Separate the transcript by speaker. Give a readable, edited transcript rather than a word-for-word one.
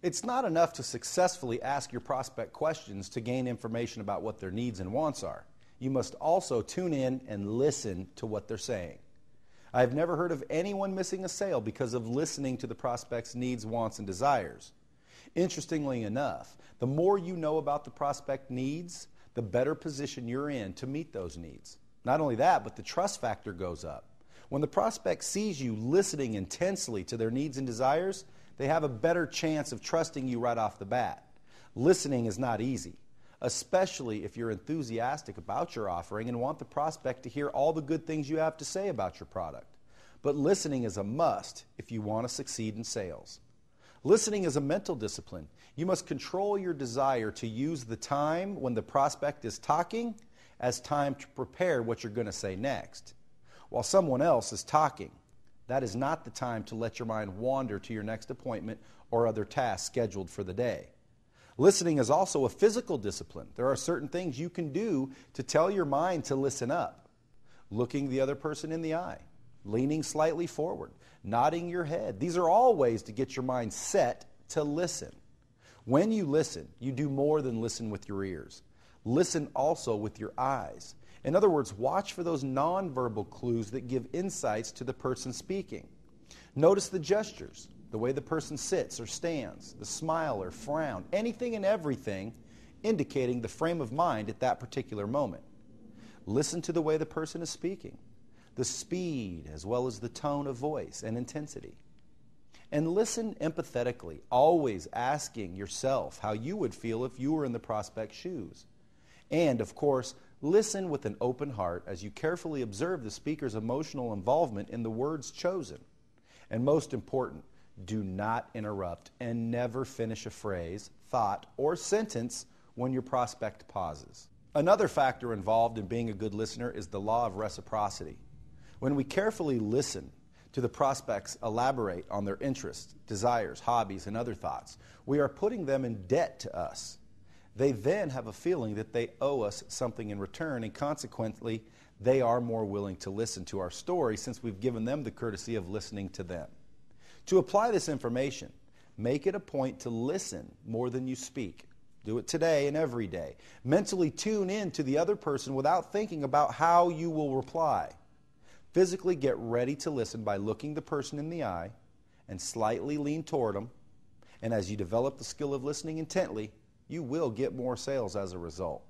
Speaker 1: It's not enough to successfully ask your prospect questions to gain information about what their needs and wants are. You must also tune in and listen to what they're saying. I have never heard of anyone missing a sale because of listening to the prospect's needs, wants, and desires. Interestingly enough, the more you know about the prospect needs, the better position you're in to meet those needs. Not only that, but the trust factor goes up. When the prospect sees you listening intensely to their needs and desires, they have a better chance of trusting you right off the bat. Listening is not easy, especially if you're enthusiastic about your offering and want the prospect to hear all the good things you have to say about your product. But listening is a must if you want to succeed in sales. Listening is a mental discipline. You must control your desire to use the time when the prospect is talking as time to prepare what you're going to say next. While someone else is talking, that is not the time to let your mind wander to your next appointment or other tasks scheduled for the day. Listening is also a physical discipline. There are certain things you can do to tell your mind to listen up. Looking the other person in the eye, leaning slightly forward, nodding your head. These are all ways to get your mind set to listen. When you listen, you do more than listen with your ears. Listen also with your eyes. In other words, watch for those nonverbal clues that give insights to the person speaking. Notice the gestures, the way the person sits or stands, the smile or frown, anything and everything indicating the frame of mind at that particular moment. Listen to the way the person is speaking, the speed as well as the tone of voice and intensity. And listen empathetically, always asking yourself how you would feel if you were in the prospect's shoes. And, of course, listen with an open heart as you carefully observe the speaker's emotional involvement in the words chosen. And most important, do not interrupt and never finish a phrase, thought, or sentence when your prospect pauses. Another factor involved in being a good listener is the law of reciprocity. When we carefully listen to the prospects elaborate on their interests, desires, hobbies, and other thoughts, we are putting them in debt to us. They then have a feeling that they owe us something in return, and consequently, they are more willing to listen to our story since we've given them the courtesy of listening to them. To apply this information, make it a point to listen more than you speak. Do it today and every day. Mentally tune in to the other person without thinking about how you will reply. Physically get ready to listen by looking the person in the eye and slightly lean toward them. And as you develop the skill of listening intently, you will get more sales as a result.